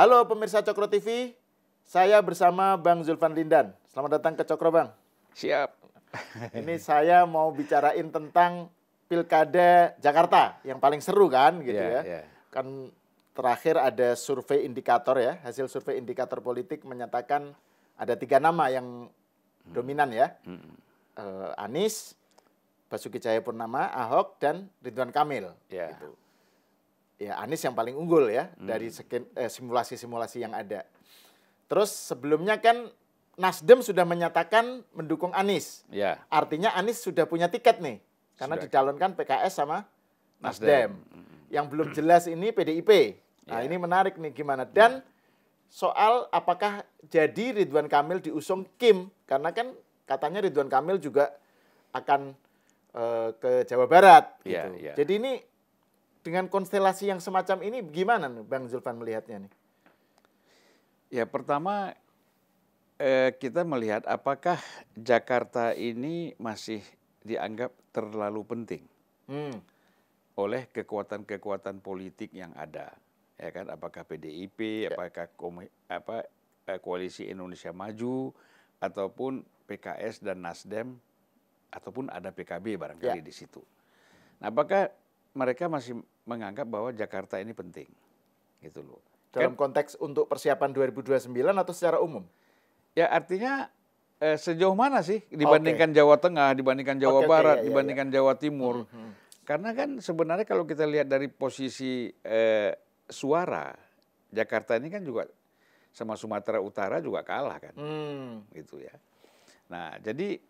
Halo pemirsa Cokro TV, saya bersama Bang Zulfan Lindan. Selamat datang ke Cokro, Bang. Siap. Ini saya mau bicarain tentang Pilkada Jakarta yang paling seru kan gitu ya. Kan terakhir ada survei indikator ya, hasil survei indikator politik menyatakan ada 3 nama yang dominan ya. Anies, Basuki Cahayapurnama, Ahok, dan Ridwan Kamil. Gitu. Ya, Anies yang paling unggul ya dari simulasi-simulasi yang ada. Terus sebelumnya kan Nasdem sudah menyatakan mendukung Anies. Ya. Artinya Anies sudah punya tiket nih. Karena dicalonkan PKS sama Nasdem. Yang belum jelas ini PDIP. Nah, ini menarik nih gimana. Dan soal apakah jadi Ridwan Kamil diusung Kim. Karena kan katanya Ridwan Kamil juga akan ke Jawa Barat. Gitu. Jadi ini dengan konstelasi yang semacam ini gimana nih Bang Zulfan melihatnya nih? Ya, pertama kita melihat apakah Jakarta ini masih dianggap terlalu penting oleh kekuatan-kekuatan politik yang ada. Ya kan, apakah PDIP, apakah Koalisi Indonesia Maju, ataupun PKS dan Nasdem, ataupun ada PKB barangkali di situ. Nah, apakah mereka masih menganggap bahwa Jakarta ini penting, gitu loh. Dalam konteks untuk persiapan 2029 atau secara umum? Ya, artinya sejauh mana sih dibandingkan Jawa Tengah, dibandingkan Jawa Barat, dibandingkan Jawa Timur? Karena kan sebenarnya kalau kita lihat dari posisi suara, Jakarta ini kan juga sama Sumatera Utara juga kalah kan, gitu ya. Nah, jadi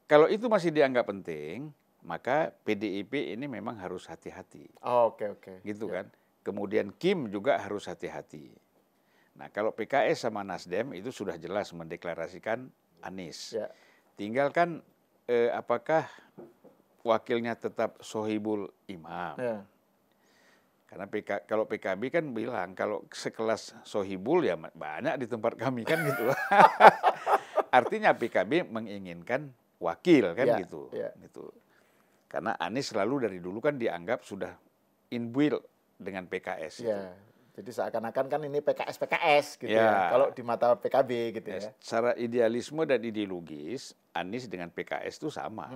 kalau itu masih dianggap penting, maka PDIP ini memang harus hati-hati. Gitu kan. Kemudian Kim juga harus hati-hati. Nah, kalau PKS sama Nasdem itu sudah jelas mendeklarasikan Anies. Tinggal kan apakah wakilnya tetap Sohibul Imam. Karena kalau PKB kan bilang kalau sekelas Sohibul ya banyak di tempat kami kan gitu. Artinya PKB menginginkan wakil kan gitu. Karena Anies selalu dari dulu kan dianggap sudah inbuilt dengan PKS. Jadi seakan-akan kan ini PKS gitu ya. Kalau di mata PKB gitu ya. Secara idealisme dan ideologis, Anies dengan PKS itu sama.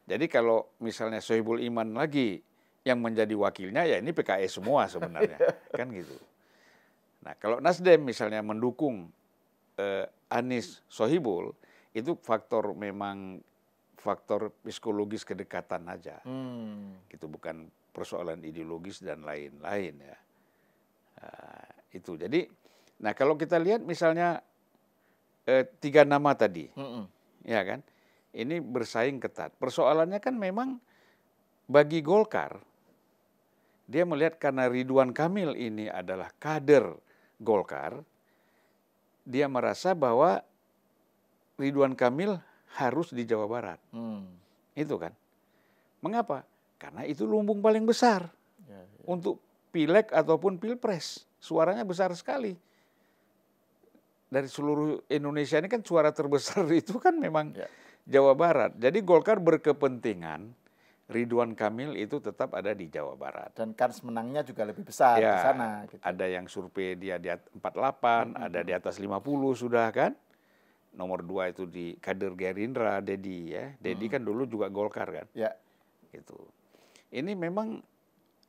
Jadi kalau misalnya Sohibul Iman lagi yang menjadi wakilnya, ya ini PKS semua sebenarnya. Kan gitu. Nah, kalau Nasdem misalnya mendukung Anies Sohibul, itu memang faktor psikologis kedekatan aja. Gitu, bukan persoalan ideologis dan lain-lain ya. Itu. Jadi, nah kalau kita lihat misalnya 3 nama tadi, ya kan, ini bersaing ketat. Persoalannya kan memang bagi Golkar, dia melihat karena Ridwan Kamil ini adalah kader Golkar, dia merasa bahwa Ridwan Kamil harus di Jawa Barat. Itu kan. Mengapa? Karena itu lumbung paling besar untuk pileg ataupun pilpres. Suaranya besar sekali. Dari seluruh Indonesia ini kan suara terbesar itu kan memang Jawa Barat. Jadi Golkar berkepentingan Ridwan Kamil itu tetap ada di Jawa Barat. Dan kans menangnya juga lebih besar di sana. Gitu. Ada yang survei dia di 48, ada di atas 50 sudah kan. Nomor 2 itu di kader Gerindra, Dedi ya. Dedi kan dulu juga Golkar kan. Gitu. Ini memang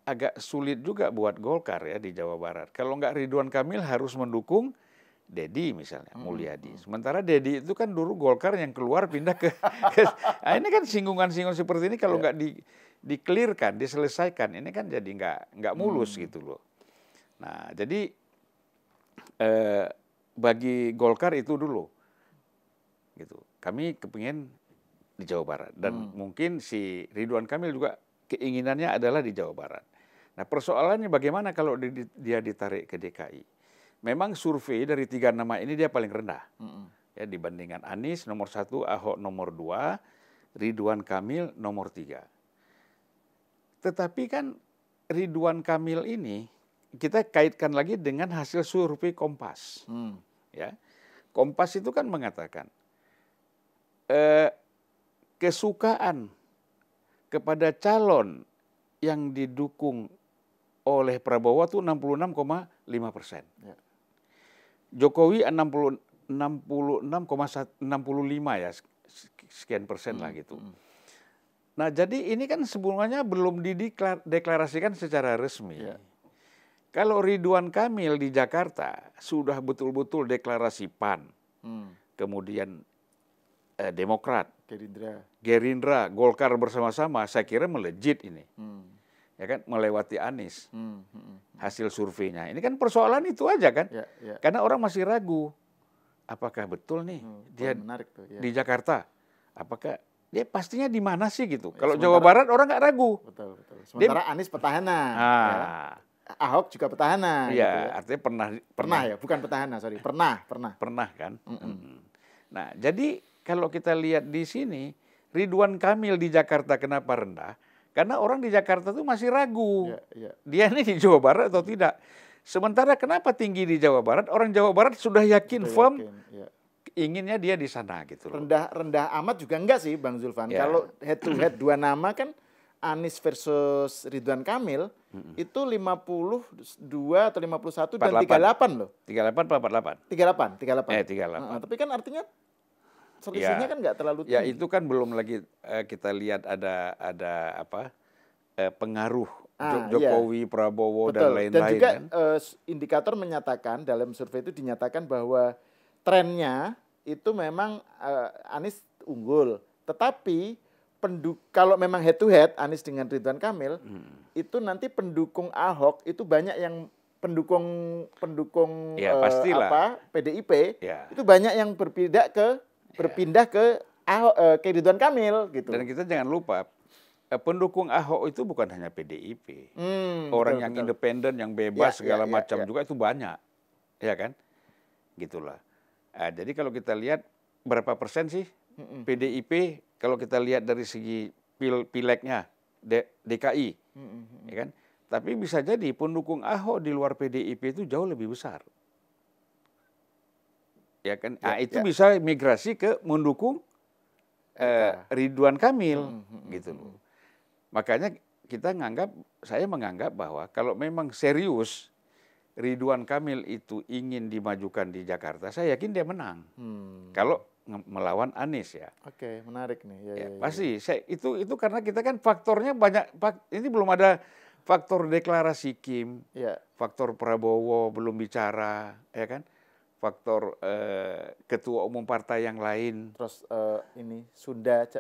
agak sulit juga buat Golkar ya di Jawa Barat. Kalau nggak Ridwan Kamil harus mendukung Dedi misalnya, Mulyadi. Sementara Dedi itu kan dulu Golkar yang keluar pindah ke nah, ini kan singgungan-singgungan seperti ini kalau nggak di-clearkan, diselesaikan, ini kan jadi nggak mulus gitu loh. Nah, jadi bagi Golkar itu dulu. Gitu. Kami kepingin di Jawa Barat dan mungkin si Ridwan Kamil juga keinginannya adalah di Jawa Barat. Nah, persoalannya bagaimana kalau dia ditarik ke DKI? Memang survei dari 3 nama ini dia paling rendah. Ya, dibandingkan Anies nomor 1, Ahok nomor 2, Ridwan Kamil nomor 3. Tetapi kan Ridwan Kamil ini kita kaitkan lagi dengan hasil survei Kompas. Ya. Kompas itu kan mengatakan kesukaan kepada calon yang didukung oleh Prabowo tuh 66,5%. Ya. Jokowi 66,65 ya, sekian persen lah gitu. Nah, jadi ini kan sebenarnya belum dideklarasikan secara resmi. Ya. Kalau Ridwan Kamil di Jakarta sudah betul-betul deklarasi PAN, kemudian Demokrat, Gerindra, Golkar bersama-sama, saya kira melejit ini. Ya kan, melewati Anies. Hasil surveinya. Ini kan persoalan itu aja kan. Ya, ya. Karena orang masih ragu. Apakah betul nih dia menarik tuh, ya. di Jakarta? Apakah dia pastinya di mana sih gitu? Ya, kalau Jawa Barat orang nggak ragu. Betul. Sementara Anies petahana. Ya. Ahok juga petahana. Iya, gitu ya. artinya pernah ya, bukan petahana, sorry. Pernah kan. Nah, jadi kalau kita lihat di sini, Ridwan Kamil di Jakarta kenapa rendah? Karena orang di Jakarta tuh masih ragu. Ya. Dia ini di Jawa Barat atau tidak. Sementara kenapa tinggi di Jawa Barat? Orang Jawa Barat sudah yakin firm ya. Inginnya dia di sana gitu loh. Rendah amat juga enggak sih Bang Zulfan. Ya. Kalau head to head dua nama kan Anies versus Ridwan Kamil itu 52 atau 51 dan 38 loh. 38 apa 48? 38. Tapi kan artinya selisihnya kan nggak terlalu tinggi. Ya itu kan belum lagi kita lihat ada apa pengaruh Jokowi, Prabowo dan lain-lain. Dan juga kan? Indikator menyatakan dalam survei itu dinyatakan bahwa trennya itu memang Anies unggul. Tetapi kalau memang head to head Anies dengan Ridwan Kamil itu nanti pendukung Ahok itu banyak yang pendukung PDIP itu banyak yang berpindah ke Ahok, ke Ridwan Kamil gitu. Dan kita jangan lupa pendukung Ahok itu bukan hanya PDIP. Orang yang independen, yang bebas segala macam juga itu banyak. Ya kan? Gitulah. Jadi kalau kita lihat berapa persen sih PDIP kalau kita lihat dari segi pileknya DKI, ya kan? Tapi bisa jadi pendukung Ahok di luar PDIP itu jauh lebih besar, ya kan? Itu bisa migrasi ke mendukung Ridwan Kamil, gitu loh. Makanya saya menganggap bahwa kalau memang serius Ridwan Kamil itu ingin dimajukan di Jakarta, saya yakin dia menang. Kalau melawan Anies ya. Oke, menarik nih. Ya, pasti. Itu karena kita kan faktornya banyak. Ini belum ada faktor deklarasi Kim, faktor Prabowo belum bicara, ya kan? Faktor ketua umum partai yang lain. Terus ini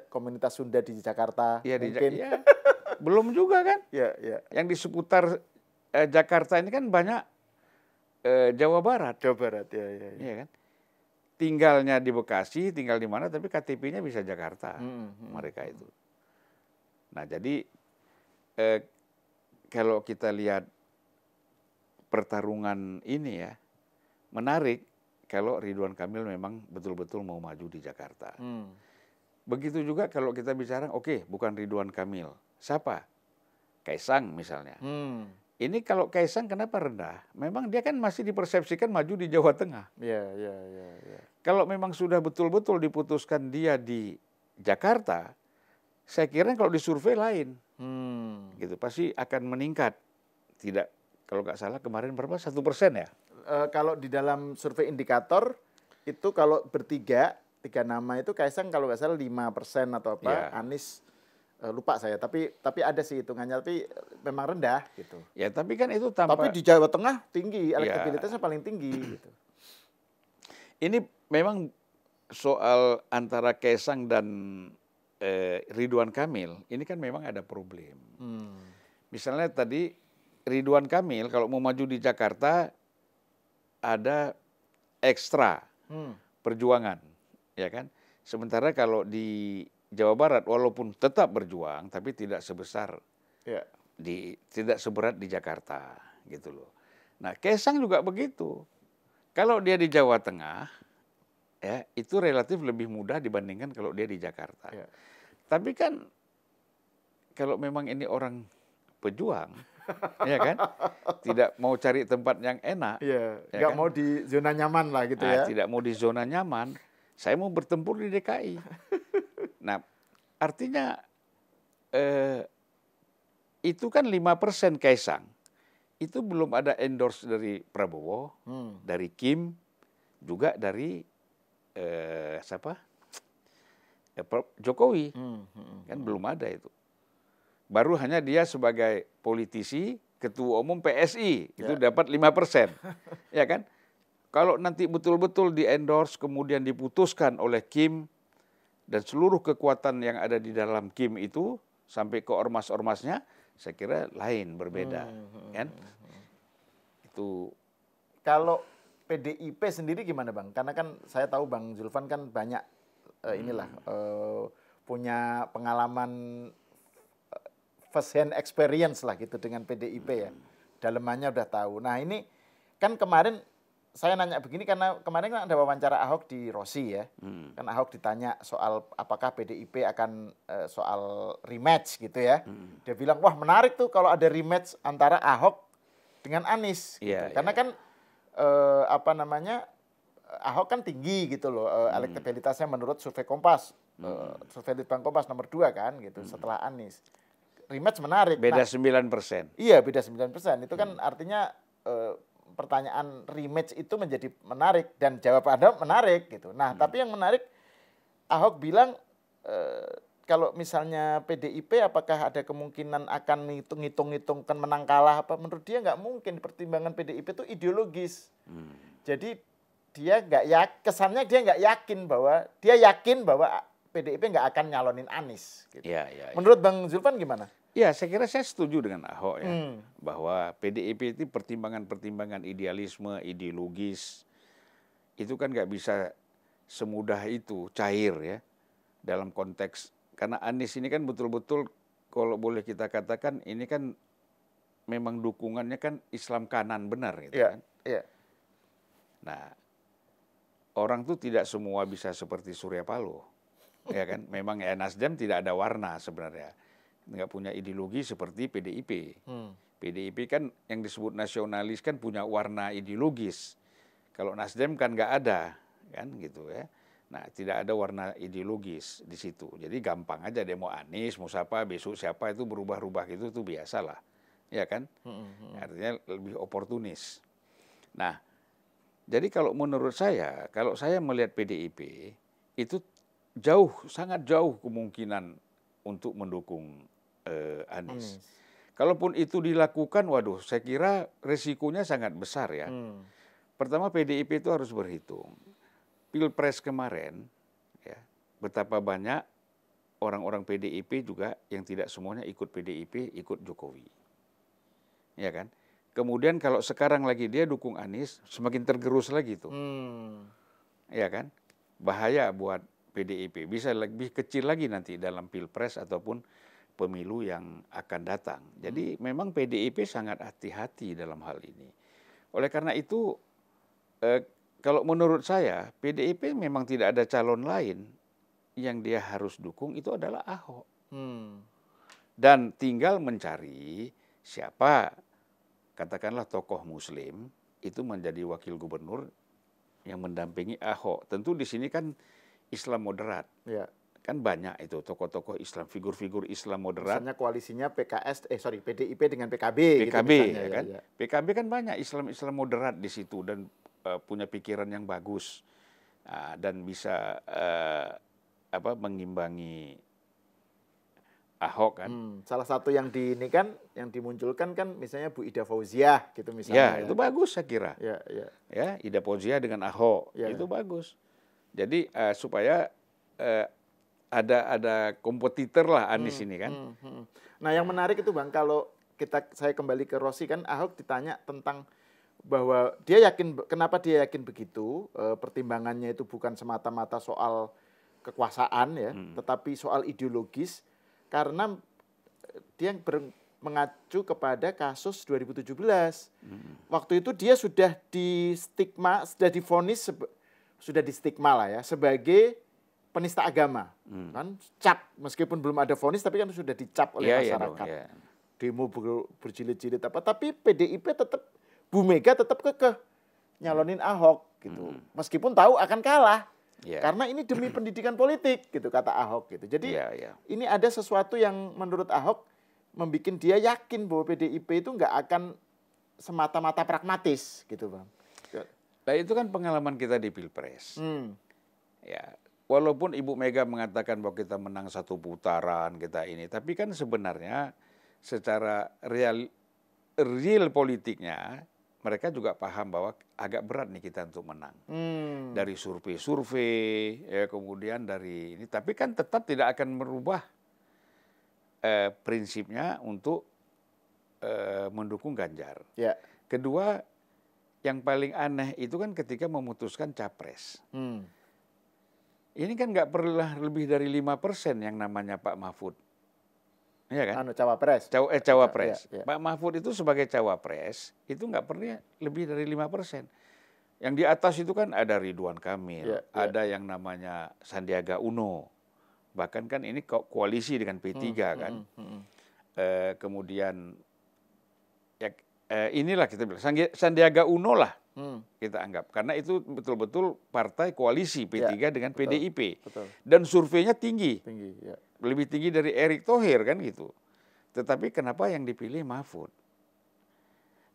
komunitas Sunda di Jakarta. Ya, mungkin. Belum juga kan? Ya. Yang di seputar Jakarta ini kan banyak Jawa Barat. Jawa Barat, ya. Iya kan? Tinggalnya di Bekasi, tinggal di mana, tapi KTP-nya bisa Jakarta, mereka itu. Nah, jadi kalau kita lihat pertarungan ini ya, menarik kalau Ridwan Kamil memang betul-betul mau maju di Jakarta. Begitu juga kalau kita bicara, bukan Ridwan Kamil, siapa? Kaisang misalnya. Ini kalau Kaisang kenapa rendah? Memang dia kan masih dipersepsikan maju di Jawa Tengah. Iya. Kalau memang sudah betul-betul diputuskan dia di Jakarta, saya kira kalau disurvei lain. Gitu, pasti akan meningkat. Tidak, kalau nggak salah kemarin berapa? 1% ya? Kalau di dalam survei indikator, itu kalau tiga nama itu Kaisang kalau nggak salah 5% atau apa, Anies lupa saya, tapi ada sih hitungannya, tapi memang rendah gitu. Ya, tapi kan itu tapi di Jawa Tengah tinggi, elektabilitasnya paling tinggi gitu. Ini memang soal antara Kaisang dan Ridwan Kamil, ini kan memang ada problem. Misalnya tadi Ridwan Kamil kalau mau maju di Jakarta ada ekstra perjuangan, ya kan? Sementara kalau di Jawa Barat walaupun tetap berjuang tapi tidak sebesar tidak seberat di Jakarta gitu loh. Nah, Kaisang juga begitu. Kalau dia di Jawa Tengah ya itu relatif lebih mudah dibandingkan kalau dia di Jakarta. Tapi kan kalau memang ini orang pejuang ya kan, tidak mau cari tempat yang enak, nggak mau di zona nyaman lah gitu ya. Tidak mau di zona nyaman, saya mau bertempur di DKI. Nah, artinya itu kan 5% Kaisang. itu belum ada endorse dari Prabowo, dari Kim, juga dari siapa? Jokowi. Kan belum ada itu. Baru hanya dia sebagai politisi, ketua umum PSI, itu dapat 5%. Ya kan? Kalau nanti betul-betul di-endorse, kemudian diputuskan oleh Kim, dan seluruh kekuatan yang ada di dalam Kim itu, sampai ke ormas-ormasnya, saya kira lain, berbeda. Kan? Itu. Kalau PDIP sendiri gimana Bang? Karena kan saya tahu Bang Zulfan kan banyak punya pengalaman first hand experience lah gitu dengan PDIP ya. Dalemannya udah tahu. Nah ini kan kemarin saya nanya begini karena kemarin kan ada wawancara Ahok di Rossi ya. Kan Ahok ditanya soal apakah PDIP akan soal rematch gitu ya. Dia bilang wah menarik tuh kalau ada rematch antara Ahok dengan Anies. Gitu. Karena kan Ahok kan tinggi gitu loh elektabilitasnya menurut survei Kompas. Survei Litbang Kompas nomor 2 kan gitu setelah Anies. Rematch menarik. Beda 9%. Iya, beda 9%. Itu kan artinya pertanyaan rematch itu menjadi menarik dan jawaban Anda menarik gitu. Nah, tapi yang menarik Ahok bilang kalau misalnya PDIP apakah ada kemungkinan akan hitung-hitungkan menang kalah apa? Menurut dia nggak mungkin. Pertimbangan PDIP itu ideologis. Jadi dia kesannya dia nggak yakin bahwa PDIP nggak akan nyalonin Anies. Gitu. Menurut Bang Zulfan gimana? Ya, saya kira saya setuju dengan Ahok ya, bahwa PDIP itu pertimbangan-pertimbangan idealisme, ideologis, itu kan nggak bisa semudah itu cair ya dalam konteks karena Anies ini kan betul-betul kalau boleh kita katakan ini kan memang dukungannya kan Islam kanan benar gitu kan. Nah, orang tuh tidak semua bisa seperti Surya Paloh. Ya kan, memang ya Nasdem tidak ada warna sebenarnya, nggak punya ideologi seperti PDIP. PDIP kan yang disebut nasionalis kan punya warna ideologis. Kalau Nasdem kan nggak ada, kan gitu ya. Nah, tidak ada warna ideologis di situ. Jadi gampang aja dia mau Anies, mau siapa, besok siapa itu berubah-ubah gitu tuh biasa lah, ya kan? Artinya lebih oportunis. Nah, jadi kalau menurut saya, kalau saya melihat PDIP itu sangat jauh kemungkinan untuk mendukung Anies. Kalaupun itu dilakukan, waduh, saya kira resikonya sangat besar ya. Pertama PDIP itu harus berhitung. Pilpres kemarin, ya, betapa banyak orang-orang PDIP juga yang tidak semuanya ikut PDIP, ikut Jokowi. Ya kan? Kemudian kalau sekarang lagi dia dukung Anies, semakin tergerus lagi tuh. Ya kan? Bahaya buat PDIP, bisa lebih kecil lagi nanti dalam Pilpres ataupun pemilu yang akan datang. Jadi memang PDIP sangat hati-hati dalam hal ini. Oleh karena itu, kalau menurut saya, PDIP memang tidak ada calon lain yang dia harus dukung, itu adalah Ahok. Dan tinggal mencari siapa, katakanlah tokoh Muslim, itu menjadi wakil gubernur yang mendampingi Ahok. Tentu di sini kan Islam moderat. Kan banyak itu tokoh-tokoh Islam, figur-figur Islam moderat. Misalnya koalisinya PDIP dengan PKB gitu misalnya, ya kan? PKB kan banyak Islam moderat di situ dan punya pikiran yang bagus dan bisa mengimbangi Ahok kan. Salah satu yang dimunculkan kan misalnya Bu Ida Fauziah gitu misalnya. Ya, itu bagus saya kira. Ya, Ida Fauziah dengan Ahok itu bagus. Jadi supaya ada kompetitor lah Anies ini kan. Nah yang menarik itu Bang, kalau saya kembali ke Rossi kan Ahok ditanya tentang bahwa dia yakin, kenapa dia yakin begitu, pertimbangannya itu bukan semata-mata soal kekuasaan ya, tetapi soal ideologis, karena dia mengacu kepada kasus 2017. Waktu itu dia sudah divonis, sudah distigma lah ya, sebagai penista agama, kan cap, meskipun belum ada vonis tapi kan sudah dicap oleh masyarakat. Demo berjilid-jilid apa, tapi PDIP tetap, Bu Mega tetap kekeh nyalonin Ahok gitu, meskipun tahu akan kalah, karena ini demi pendidikan politik gitu kata Ahok gitu. Jadi ini ada sesuatu yang menurut Ahok membuat dia yakin bahwa PDIP itu nggak akan semata-mata pragmatis gitu Bang. Nah itu kan pengalaman kita di Pilpres. Ya, walaupun Ibu Mega mengatakan bahwa kita menang 1 putaran, kita ini, tapi kan sebenarnya secara real politiknya mereka juga paham bahwa agak berat nih kita untuk menang. Dari survei-survei, ya, kemudian dari ini, tapi kan tetap tidak akan merubah prinsipnya untuk mendukung Ganjar. Ya. Kedua, yang paling aneh itu kan ketika memutuskan capres. Ini kan nggak perlu lebih dari 5% yang namanya Pak Mahfud. Iya kan? Cawapres. Cawapres. Ya. Pak Mahfud itu sebagai cawapres, itu nggak pernah lebih dari 5%. Yang di atas itu kan ada Ridwan Kamil, ada yang namanya Sandiaga Uno. Bahkan kan ini koalisi dengan P3 kan. Kemudian ya, inilah kita bilang Sandiaga Uno lah kita anggap, karena itu betul-betul partai koalisi P3 dengan PDIP. Betul. Dan surveinya tinggi, ya. Lebih tinggi dari Erick Thohir kan gitu. Tetapi kenapa yang dipilih Mahfud?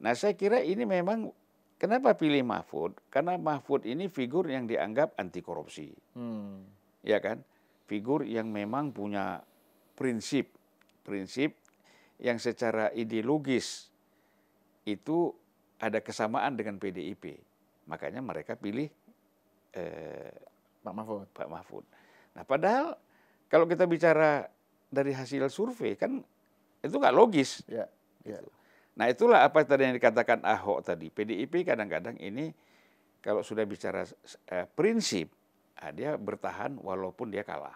Nah saya kira ini memang kenapa pilih Mahfud? Karena Mahfud ini figur yang dianggap anti korupsi, ya kan? Figur yang memang punya prinsip yang secara ideologis itu ada kesamaan dengan PDIP. Makanya mereka pilih Pak Mahfud. Nah padahal kalau kita bicara dari hasil survei kan itu nggak logis. Gitu. Nah itulah apa tadi yang dikatakan Ahok tadi. PDIP kadang-kadang ini kalau sudah bicara prinsip, dia bertahan walaupun dia kalah.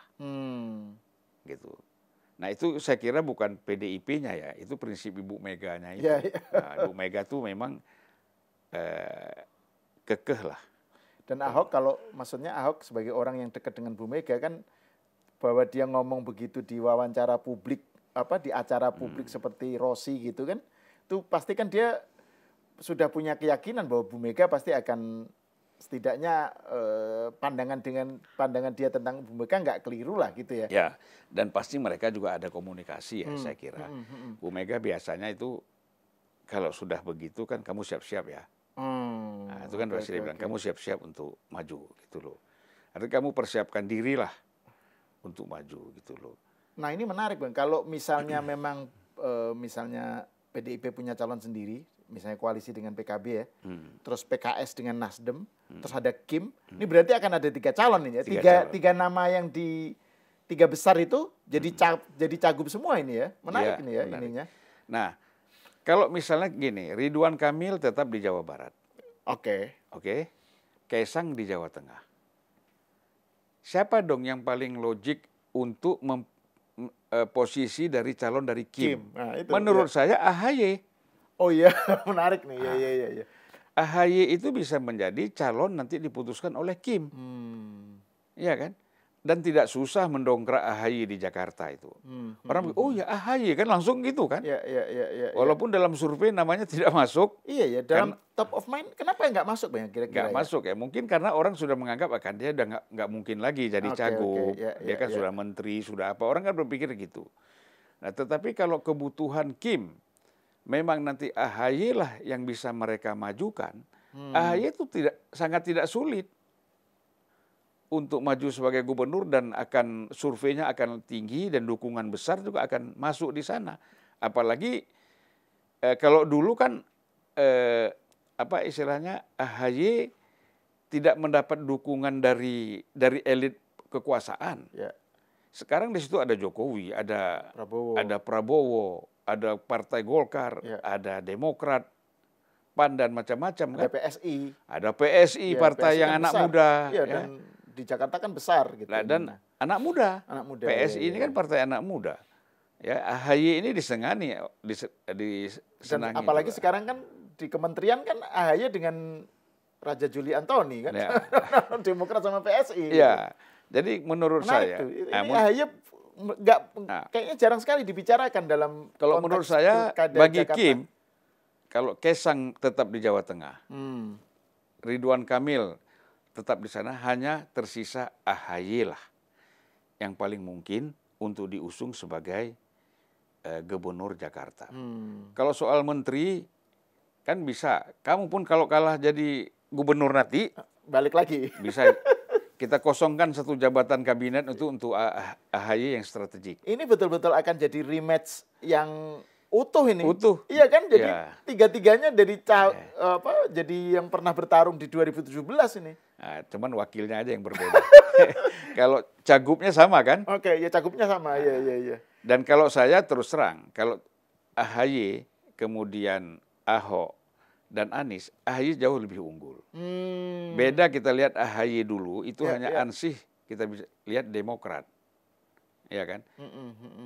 Gitu. Nah itu saya kira bukan PDIP-nya ya, itu prinsip Ibu Meganya itu. Nah, Ibu Mega tuh memang kekeh lah. Dan Ahok maksudnya Ahok sebagai orang yang dekat dengan Bu Mega kan, bahwa dia ngomong begitu di wawancara publik, di acara publik seperti Rossi gitu kan, itu pasti kan dia sudah punya keyakinan bahwa Bu Mega pasti akan setidaknya pandangan dia tentang Bu Mega nggak keliru lah gitu ya. Ya, dan pasti mereka juga ada komunikasi ya saya kira. Bu Mega biasanya itu kalau sudah begitu kan kamu siap-siap ya. Nah, itu kan Presiden bilang kamu siap-siap untuk maju gitu loh. Artinya kamu persiapkan dirilah untuk maju gitu loh. Nah ini menarik Bang, kalau misalnya memang misalnya PDIP punya calon sendiri, misalnya koalisi dengan PKB ya, terus PKS dengan Nasdem, terus ada Kim, ini berarti akan ada 3 calon ini ya, tiga nama yang di 3 besar itu jadi cagup semua ini ya, menarik ini ya menarik. Ininya. Nah kalau misalnya gini, Ridwan Kamil tetap di Jawa Barat, oke, Kaisang di Jawa Tengah. Siapa dong yang paling logik untuk posisi dari calon dari Kim? Nah, itu, menurut saya AHY. Oh iya, menarik nih. Iya. AHY itu bisa menjadi calon nanti diputuskan oleh Kim. Iya kan? Dan tidak susah mendongkrak AHY di Jakarta itu. Orang oh ya AHY kan langsung gitu kan? Iya. Walaupun dalam survei namanya tidak masuk. Iya ya, dalam top of mind kenapa nggak masuk Bang kira-kira? Nggak masuk ya, mungkin karena orang sudah menganggap akan dia udah nggak mungkin lagi jadi cagup. Dia kan sudah menteri, sudah apa, orang kan berpikir gitu. Nah tetapi kalau kebutuhan Kim, memang nanti AHY lah yang bisa mereka majukan. AHY itu sangat tidak sulit untuk maju sebagai gubernur dan akan surveinya akan tinggi dan dukungan besar juga akan masuk di sana. Apalagi kalau dulu kan apa istilahnya AHY tidak mendapat dukungan dari elit kekuasaan. Sekarang di situ ada Jokowi, ada Prabowo, ada Partai Golkar, ada Demokrat, PAN dan macam-macam kan. Ada PSI, partai yang anak muda. Dan di Jakarta kan besar gitu. Dan anak muda. PSI ini kan partai anak muda. Ya, AHY ini disengani, disenangi. Dan apalagi juga sekarang kan di kementerian kan AHY dengan Raja Juli Antoni kan. Demokrat sama PSI. Ya. Gitu. Jadi menurut saya ini AHY kayaknya jarang sekali dibicarakan dalam kalau menurut saya bagi Jakarta. Kim, kalau Kaisang tetap di Jawa Tengah, Ridwan Kamil tetap di sana, hanya tersisa AHY lah yang paling mungkin untuk diusung sebagai gubernur Jakarta. Kalau soal menteri, kan bisa. Kamu pun kalau kalah jadi gubernur nanti, balik lagi. bisa kita kosongkan satu jabatan kabinet untuk AHY yang strategik. Ini betul-betul akan jadi rematch yang utuh ini. Utuh. Iya kan? Jadi ya. tiga-tiganya dari jadi yang pernah bertarung di 2017 ini. Nah, cuman wakilnya aja yang berbeda. Kalau cagupnya sama kan? Oke, ya cagupnya sama. Iya. Dan kalau saya terus terang, kalau AHY kemudian Ahok dan Anies, AHY jauh lebih unggul. Beda kita lihat AHY dulu, itu hanya ansih, kita bisa lihat Demokrat. Ya kan?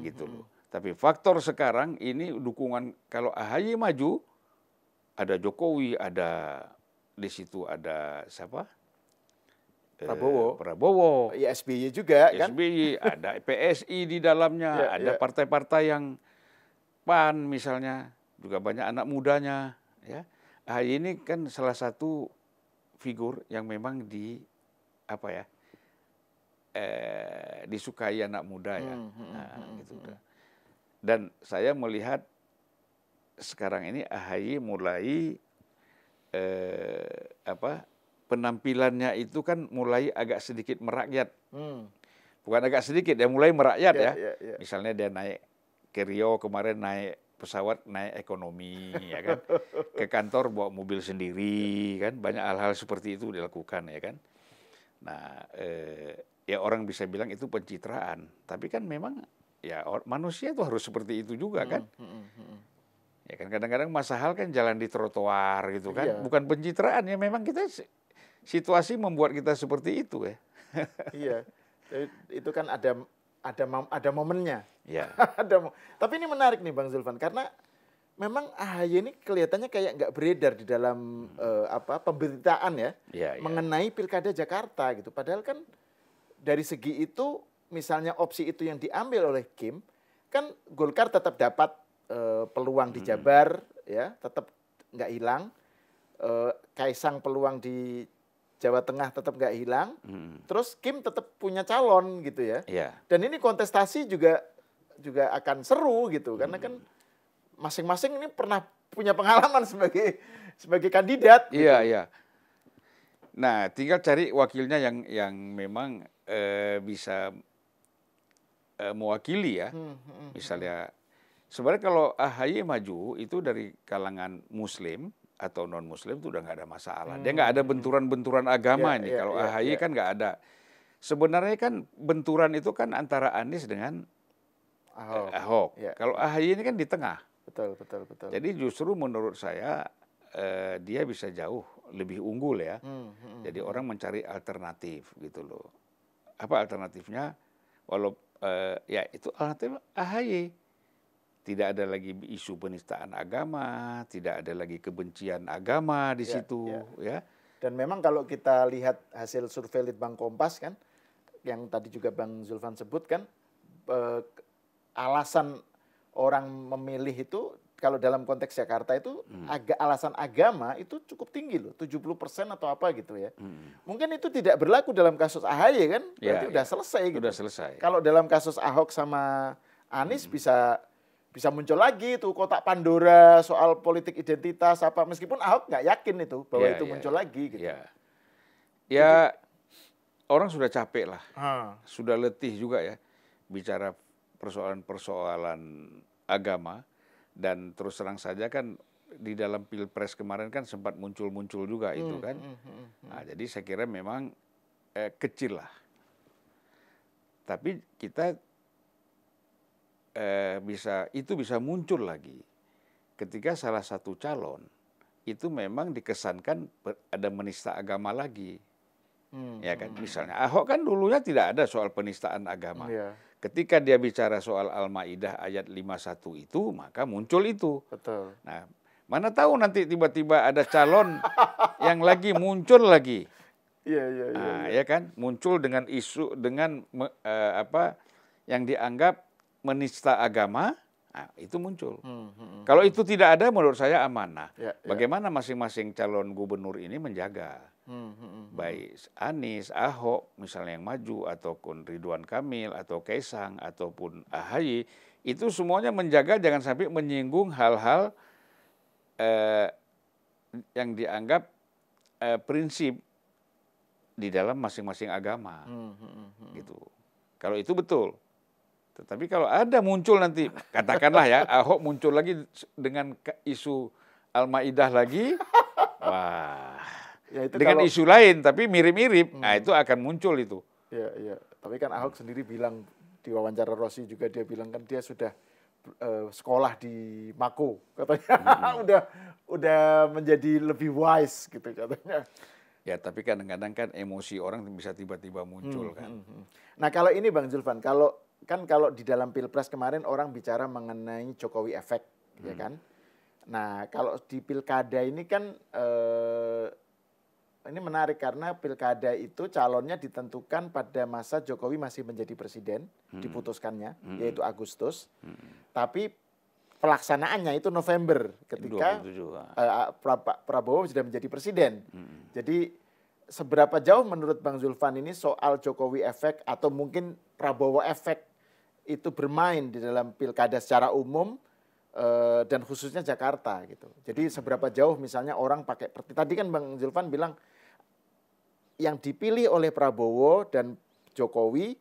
Gitu loh. Tapi faktor sekarang ini dukungan, kalau AHY maju, ada Jokowi, ada di situ ada siapa? Prabowo. Ya, SBY juga kan? SBY, ada PSI di dalamnya, ada partai-partai yang PAN misalnya, juga banyak anak mudanya. Ya. AHY ini kan salah satu figur yang memang disukai anak muda ya. Gitu. Dan saya melihat sekarang ini AHY mulai penampilannya itu kan mulai agak sedikit merakyat. Bukan agak sedikit, dia mulai merakyat ya. Misalnya dia naik ke Rio kemarin, naik pesawat, naik ekonomi, ya kan. Ke kantor bawa mobil sendiri, kan. Banyak hal-hal seperti itu dilakukan, ya kan. Nah, ya orang bisa bilang itu pencitraan. Tapi kan memang ya manusia itu harus seperti itu juga kan. Ya kan kadang-kadang hal kan jalan di trotoar gitu kan. Bukan pencitraan ya, memang kita situasi membuat kita seperti itu ya. Iya. Itu kan ada momennya. Ya. Tapi ini menarik nih Bang Zulfan, karena memang AHY ini kelihatannya kayak nggak beredar di dalam pemberitaan ya, mengenai Pilkada Jakarta gitu. Padahal kan dari segi itu, misalnya opsi itu yang diambil oleh Kim, kan Golkar tetap dapat peluang di Jabar, ya, tetap nggak hilang. Kaisang peluang di Jawa Tengah tetap nggak hilang. Terus Kim tetap punya calon gitu ya. Dan ini kontestasi juga akan seru gitu, karena kan masing-masing ini pernah punya pengalaman sebagai kandidat. Iya. Nah, tinggal cari wakilnya yang memang bisa mewakili ya. Misalnya, sebenarnya kalau AHY maju itu dari kalangan Muslim atau non-Muslim itu udah nggak ada masalah. Dia nggak ada benturan-benturan agama ini. Kalau AHY kan nggak ada. Sebenarnya kan benturan itu kan antara Anies dengan Ahok. Kalau AHY ini kan di tengah. Betul. Jadi justru menurut saya dia bisa jauh lebih unggul ya. Jadi orang mencari alternatif gitu loh. Apa alternatifnya? Ya itu alternatif AHY. Tidak ada lagi isu penistaan agama, tidak ada lagi kebencian agama di situ, ya. Dan memang kalau kita lihat hasil survei Litbang Kompas kan, yang tadi juga Bang Zulfan sebutkan, alasan orang memilih itu kalau dalam konteks Jakarta itu alasan agama itu cukup tinggi loh, 70% atau apa gitu ya. Mungkin itu tidak berlaku dalam kasus AHY kan, berarti udah selesai gitu. Udah selesai. Kalau dalam kasus Ahok sama Anies bisa muncul lagi tuh kotak Pandora soal politik identitas apa, meskipun Ahok nggak yakin itu bahwa itu muncul lagi gitu. Ya orang sudah capek lah, sudah letih juga ya bicara persoalan-persoalan agama, dan terus terang saja kan di dalam Pilpres kemarin kan sempat muncul juga itu kan. Nah, jadi saya kira memang kecil lah, tapi kita bisa muncul lagi ketika salah satu calon itu memang dikesankan ada menista agama lagi. Ya kan, misalnya Ahok kan dulunya tidak ada soal penistaan agama. Ketika dia bicara soal Al-Maidah ayat 51 itu, maka muncul itu. Betul. Nah, mana tahu nanti tiba-tiba ada calon yang lagi muncul lagi. Ya kan, muncul dengan isu dengan yang dianggap menista agama, nah, itu muncul. Kalau itu tidak ada, menurut saya amanah. Bagaimana masing-masing calon gubernur ini menjaga, baik Anies, Ahok, misalnya yang maju, ataupun Ridwan Kamil, atau Kaisang, ataupun AHY, itu semuanya menjaga jangan sampai menyinggung hal-hal yang dianggap prinsip di dalam masing-masing agama, gitu. Kalau itu betul. Tetapi kalau ada muncul nanti, katakanlah ya, Ahok muncul lagi dengan isu Al-Maidah lagi, wah, ya, itu dengan kalau, isu lain tapi mirip-mirip, nah itu akan muncul itu. Ya, ya. Tapi kan Ahok sendiri bilang di wawancara Rossi juga, dia bilang kan dia sudah sekolah di Mako katanya. udah menjadi lebih wise gitu katanya. Ya, tapi kadang-kadang kan emosi orang bisa tiba-tiba muncul kan. Nah, kalau ini Bang Zulfan, kalau di dalam Pilpres kemarin orang bicara mengenai Jokowi efek, ya kan? Nah, kalau di pilkada ini kan ini menarik karena pilkada itu calonnya ditentukan pada masa Jokowi masih menjadi presiden, diputuskannya, yaitu Agustus. Tapi pelaksanaannya itu November ketika Prabowo sudah menjadi presiden. Jadi seberapa jauh menurut Bang Zulfan ini soal Jokowi efek atau mungkin Prabowo efek itu bermain di dalam pilkada secara umum dan khususnya Jakarta gitu. Jadi seberapa jauh misalnya orang pakai, tadi kan Bang Zulfan bilang yang dipilih oleh Prabowo dan Jokowi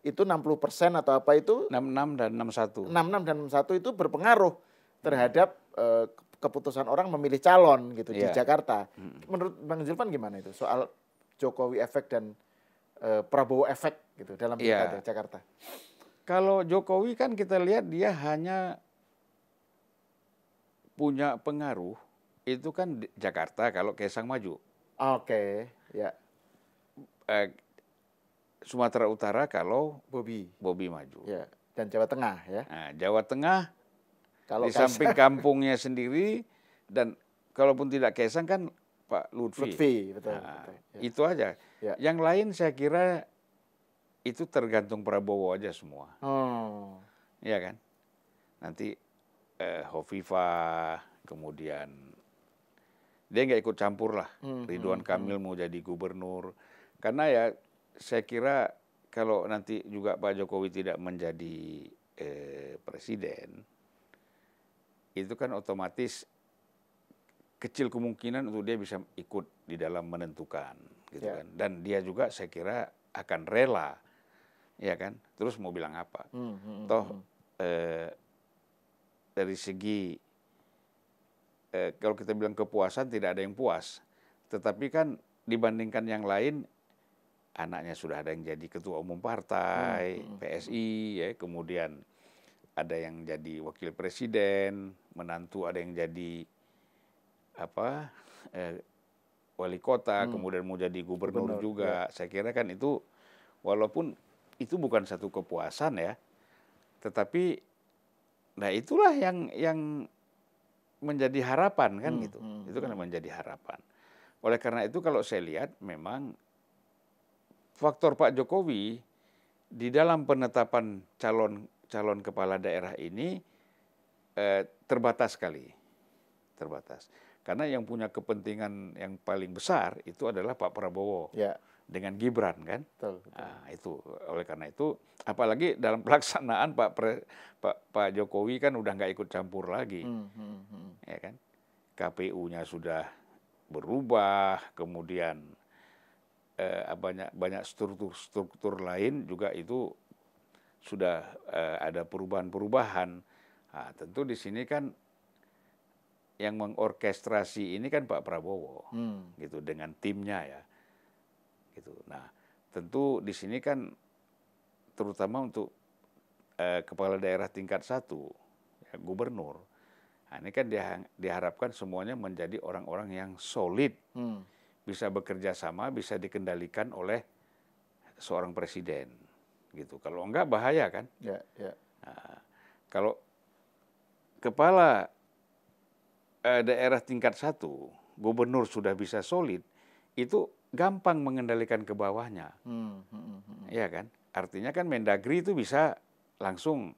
itu 60% atau apa itu 66 dan 61. 66 dan 61 itu berpengaruh terhadap keputusan orang memilih calon gitu di Jakarta. Menurut Bang Zulfan gimana itu soal Jokowi efek dan Prabowo efek gitu dalam pilkada Jakarta? Kalau Jokowi kan kita lihat dia hanya punya pengaruh itu kan di Jakarta kalau Kaisang maju. Oke, ya. Sumatera Utara kalau Bobi maju. Ya. Dan Jawa Tengah ya. Nah, Jawa Tengah kalau di samping kampungnya sendiri, dan kalaupun tidak Kaisang kan Pak Lutfi. Betul, Nah, betul. Ya. Itu aja. Ya. Yang lain saya kira itu tergantung Prabowo aja semua. Iya kan? Nanti Hovifah, kemudian dia nggak ikut campur lah. Ridwan Kamil mau jadi gubernur. Karena ya saya kira kalau nanti juga Pak Jokowi tidak menjadi presiden, itu kan otomatis kecil kemungkinan untuk dia bisa ikut di dalam menentukan, gitu kan. Dan dia juga saya kira akan rela, ya kan. Terus mau bilang apa? Toh dari segi kalau kita bilang kepuasan tidak ada yang puas, tetapi kan dibandingkan yang lain, anaknya sudah ada yang jadi ketua umum partai PSI, ya, kemudian ada yang jadi wakil presiden, menantu ada yang jadi wali kota, kemudian mau jadi gubernur juga. Saya kira kan itu walaupun itu bukan satu kepuasan ya, tetapi nah itulah yang menjadi harapan kan gitu. Itu kan menjadi harapan. Oleh karena itu kalau saya lihat memang faktor Pak Jokowi di dalam penetapan calon kepala daerah ini terbatas sekali. Terbatas. Karena yang punya kepentingan yang paling besar itu adalah Pak Prabowo. Dengan Gibran kan. Betul. Nah, itu oleh karena itu apalagi dalam pelaksanaan Pak Jokowi kan udah nggak ikut campur lagi. Ya kan? KPU-nya sudah berubah, kemudian banyak struktur lain juga itu sudah ada perubahan-perubahan. Nah, tentu di sini kan yang mengorkestrasi ini kan Pak Prabowo, gitu, dengan timnya ya, gitu. Nah, tentu di sini kan terutama untuk kepala daerah tingkat 1, ya, gubernur. Nah, ini kan diharapkan semuanya menjadi orang-orang yang solid, bisa bekerja sama, bisa dikendalikan oleh seorang presiden, gitu. Kalau enggak bahaya kan? Nah, kalau kepala daerah tingkat 1, gubernur sudah bisa solid, itu gampang mengendalikan ke bawahnya, ya kan? Artinya kan Mendagri itu bisa langsung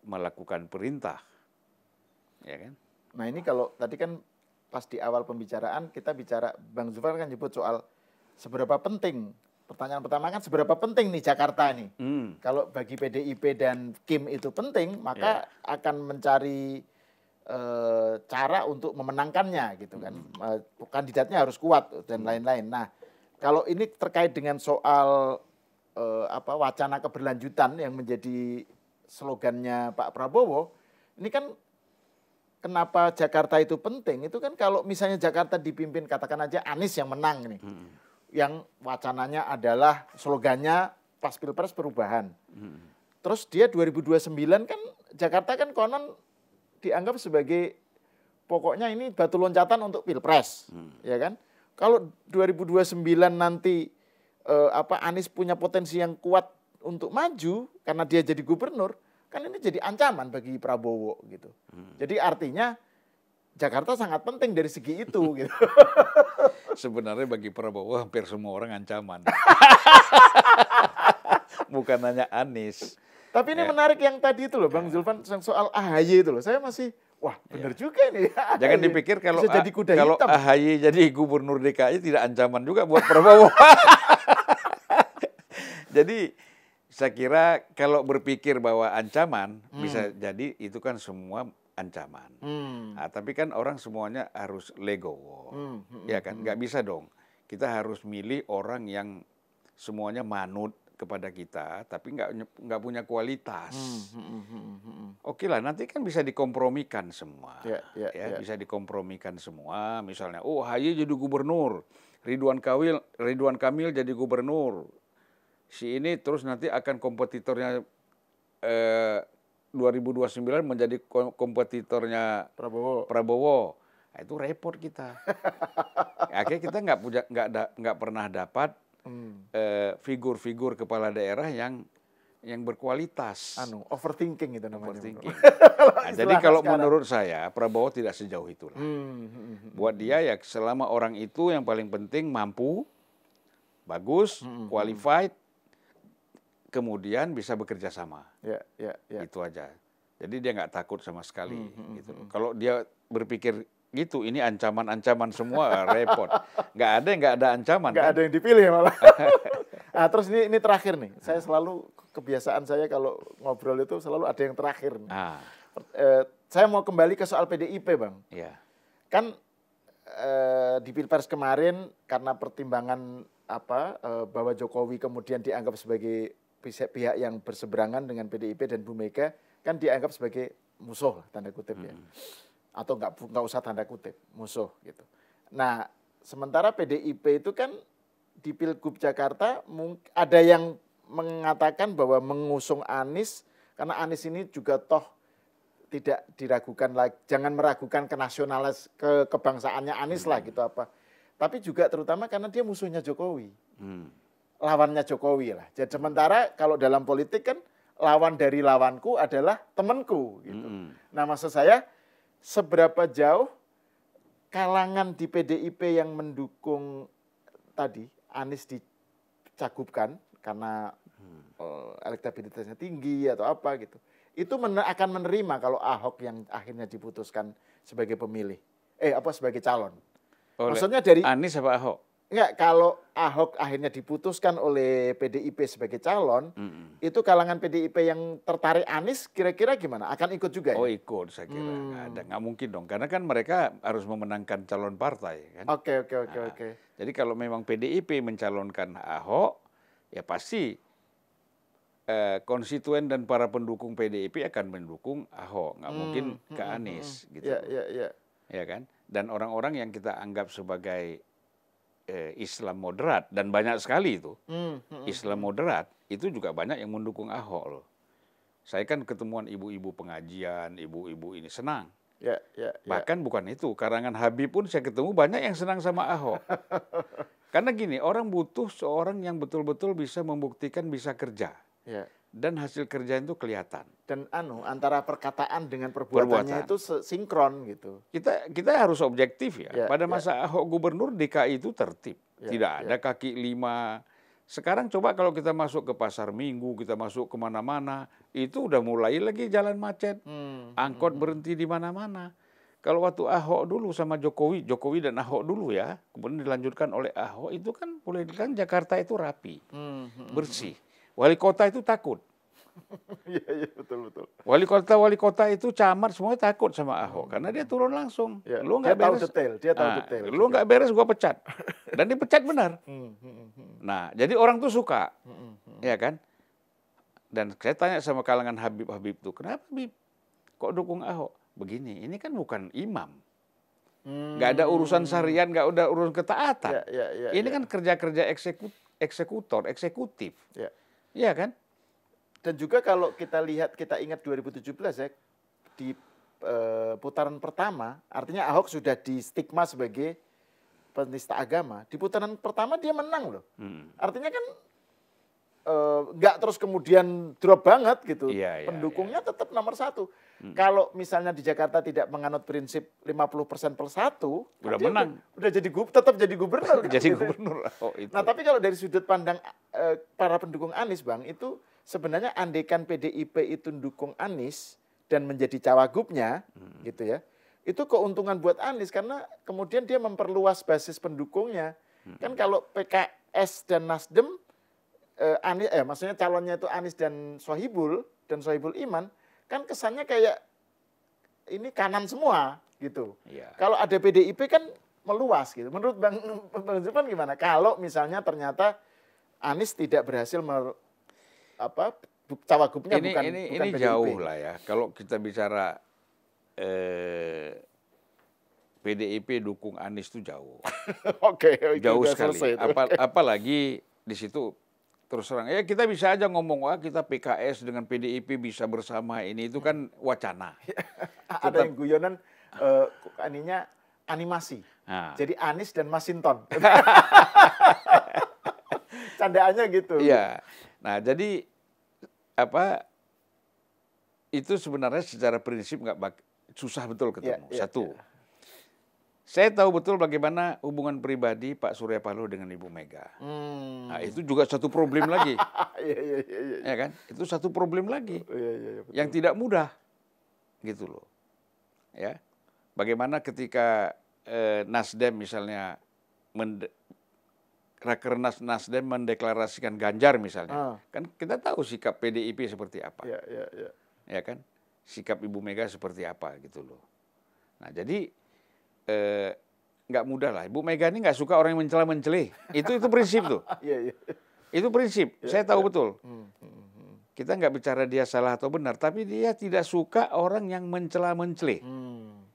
melakukan perintah, ya kan? Nah ini kalau tadi kan pas di awal pembicaraan kita bicara, Bang Zulfan kan nyebut soal seberapa penting. Pertanyaan pertama kan seberapa penting nih Jakarta nih. Kalau bagi PDIP dan Kim itu penting, maka akan mencari cara untuk memenangkannya gitu kan. Kandidatnya harus kuat dan lain-lain. Nah, kalau ini terkait dengan soal wacana keberlanjutan yang menjadi slogannya Pak Prabowo, ini kan kenapa Jakarta itu penting? Itu kan kalau misalnya Jakarta dipimpin katakan aja Anies yang menang nih. Yang wacananya adalah slogannya pas Pilpres perubahan. Terus dia 2029 kan Jakarta kan konon dianggap sebagai pokoknya ini batu loncatan untuk Pilpres, ya kan? Kalau 2029 nanti Anies punya potensi yang kuat untuk maju karena dia jadi gubernur, kan ini jadi ancaman bagi Prabowo gitu. Jadi artinya Jakarta sangat penting dari segi itu gitu. Sebenarnya bagi Prabowo hampir semua orang ancaman. Bukan hanya Anies. Tapi ini menarik yang tadi itu loh Bang Zulfan, soal AHY itu loh. Saya masih, wah benar juga nih. Jangan dipikir kalau kalau AHY jadi gubernur DKI tidak ancaman juga buat Prabowo. Jadi saya kira kalau berpikir bahwa ancaman, bisa jadi itu kan semua ancaman. Nah, tapi kan orang semuanya harus legowo. Ya kan, nggak bisa dong. Kita harus milih orang yang semuanya manut kepada kita, tapi nggak punya kualitas. Oke lah, nanti kan bisa dikompromikan semua. Bisa dikompromikan semua. Misalnya, AHY jadi gubernur, Ridwan Kamil jadi gubernur. Si ini terus nanti akan kompetitornya 2029 menjadi kompetitornya Prabowo. Nah, itu repot kita. Akhirnya kita nggak pernah dapat figur-figur kepala daerah yang berkualitas. Overthinking itu namanya. Overthinking. Nah, jadi kalau menurut saya Prabowo tidak sejauh itulah. Buat dia ya selama orang itu yang paling penting mampu, bagus, qualified, kemudian bisa bekerja sama. Itu aja. Jadi dia nggak takut sama sekali. Gitu. Kalau dia berpikir gitu, ini ancaman-ancaman semua, repot. Nggak ada ancaman. Nggak ada yang dipilih malah. Nah, terus ini terakhir nih. Saya selalu, kebiasaan saya kalau ngobrol itu selalu ada yang terakhir nih. Saya mau kembali ke soal PDIP, Bang. Kan di Pilpres kemarin karena pertimbangan bahwa Jokowi kemudian dianggap sebagai pihak yang berseberangan dengan PDIP dan Bu Mega, kan dianggap sebagai musuh, tanda kutip ya. Atau nggak usah tanda kutip, musuh gitu. Nah, sementara PDIP itu kan di Pilgub Jakarta ada yang mengatakan bahwa mengusung Anies, karena Anies ini juga toh tidak diragukan lagi, jangan meragukan kebangsaannya Anies lah gitu apa. Tapi juga terutama karena dia musuhnya Jokowi. Lawannya Jokowi lah. Jadi sementara kalau dalam politik kan lawan dari lawanku adalah temanku gitu. Nah, maksud saya seberapa jauh kalangan di PDIP yang mendukung tadi Anies dicagupkan karena elektabilitasnya tinggi atau apa gitu. Itu akan menerima kalau Ahok yang akhirnya diputuskan sebagai pemilih. Sebagai calon. Maksudnya dari Anies apa Ahok? Enggak, kalau Ahok akhirnya diputuskan oleh PDIP sebagai calon, itu kalangan PDIP yang tertarik Anies kira-kira gimana? Akan ikut juga ya? Ikut saya kira. Nggak mungkin dong. Karena kan mereka harus memenangkan calon partai. Kan? Oke. Jadi kalau memang PDIP mencalonkan Ahok, ya pasti konstituen dan para pendukung PDIP akan mendukung Ahok. Nggak mungkin ke Anies. Gitu. Ya kan? Dan orang-orang yang kita anggap sebagai Islam moderat, dan banyak sekali itu Islam moderat, itu juga banyak yang mendukung Ahok loh. Saya kan ketemuan ibu-ibu pengajian, ibu-ibu ini senang. Bahkan bukan itu, karangan Habib pun saya ketemu banyak yang senang sama Ahok. Karena gini, orang butuh seorang yang betul-betul bisa membuktikan bisa kerja. Dan hasil kerja itu kelihatan. Dan antara perkataan dengan perbuatannya itu sinkron gitu. Kita harus objektif ya. Pada masa Ahok gubernur DKI itu tertib. Tidak ada kaki lima. Sekarang coba kalau kita masuk ke pasar Minggu, kita masuk kemana-mana, itu udah mulai lagi jalan macet. Angkot berhenti di mana-mana. Kalau waktu Ahok dulu sama Jokowi dan Ahok dulu ya, kemudian dilanjutkan oleh Ahok, itu kan boleh dibilang Jakarta itu rapi, bersih. Wali kota itu takut. Iya, iya, betul. Wali kota itu camat semua takut sama Ahok karena dia turun langsung. Ya, Lu nggak beres, dia tahu detail. Lu nggak beres, gua pecat. Dan dipecat benar. Nah, jadi orang tuh suka, ya kan? Dan saya tanya sama kalangan Habib tuh, kenapa Habib kok dukung Ahok? Begini, ini kan bukan imam. Nggak ada urusan syariat, nggak ada urusan ketaatan. Ini kan kerja-kerja eksekutif. Iya kan? Dan juga kalau kita ingat 2017 ya, di putaran pertama, artinya Ahok sudah di stigma sebagai penista agama. Di putaran pertama dia menang loh. Artinya kan nggak terus kemudian drop banget gitu. Pendukungnya tetap nomor 1. Kalau misalnya di Jakarta tidak menganut prinsip 50%+1, udah menang. Udah tetap jadi gubernur. Jadi gubernur. Nah, tapi kalau dari sudut pandang para pendukung Anies, Bang, itu sebenarnya andaikan PDIP itu dukung Anies dan menjadi cawagupnya, gitu ya, itu keuntungan buat Anies karena kemudian dia memperluas basis pendukungnya. Kan kalau PKS dan Nasdem, maksudnya calonnya itu Anies dan Sohibul Iman, kan kesannya kayak ini kanan semua gitu. Kalau ada PDIP kan meluas gitu. Menurut Bang Zulfan gimana? Kalau misalnya ternyata Anies tidak berhasil cawagupnya bukan ini PDIP. Jauh lah ya. Kalau kita bicara PDIP dukung Anies itu jauh. Jauh sekali. Apalagi di situ terus terang, ya kita bisa aja ngomong, kita PKS dengan PDIP bisa bersama ini, itu kan wacana. Ada yang guyonan, animasi. Jadi Anies dan Masinton. Candaannya gitu. Iya. Nah, jadi itu sebenarnya secara prinsip susah betul ketemu. Satu. Saya tahu betul bagaimana hubungan pribadi Pak Surya Paloh dengan Ibu Mega. Nah, itu juga satu problem lagi. Ya kan? Itu satu problem lagi. Yang tidak mudah. Gitu loh. Ya. Bagaimana ketika Nasdem misalnya Rakernas Nasdem mendeklarasikan Ganjar misalnya. Kan kita tahu sikap PDIP seperti apa. Ya kan? Sikap Ibu Mega seperti apa gitu loh. Nah, jadi nggak mudah lah. Ibu Mega ini nggak suka orang yang mencela-mencelih. Itu prinsip tuh. Itu prinsip. Saya tahu betul. Kita nggak bicara dia salah atau benar, tapi dia tidak suka orang yang mencela-mencelih.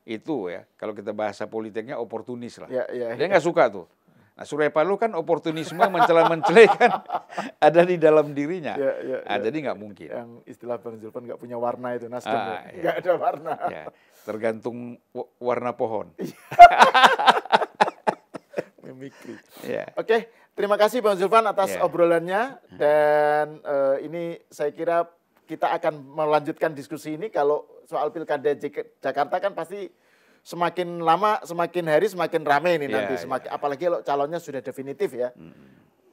Itu ya. Kalau kita bahasa politiknya oportunis lah. Dia nggak suka tuh. Nah, Surya Paloh kan oportunisme mencela-mencelih kan ada di dalam dirinya. Jadi nggak mungkin. Yang istilah Bang Zulfan nggak punya warna itu, Nasdem. Nggak ada warna. Tergantung warna pohon. Mimikri. Oke, terima kasih Bang Zulfan atas obrolannya. Dan ini saya kira kita akan melanjutkan diskusi ini. Kalau soal Pilkada Jakarta kan pasti semakin lama, semakin hari semakin ramai ini nanti. Apalagi kalau calonnya sudah definitif ya.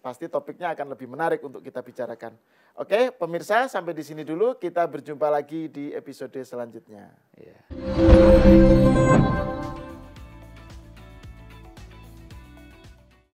Pasti topiknya akan lebih menarik untuk kita bicarakan. Oke, pemirsa, sampai di sini dulu. Kita berjumpa lagi di episode selanjutnya.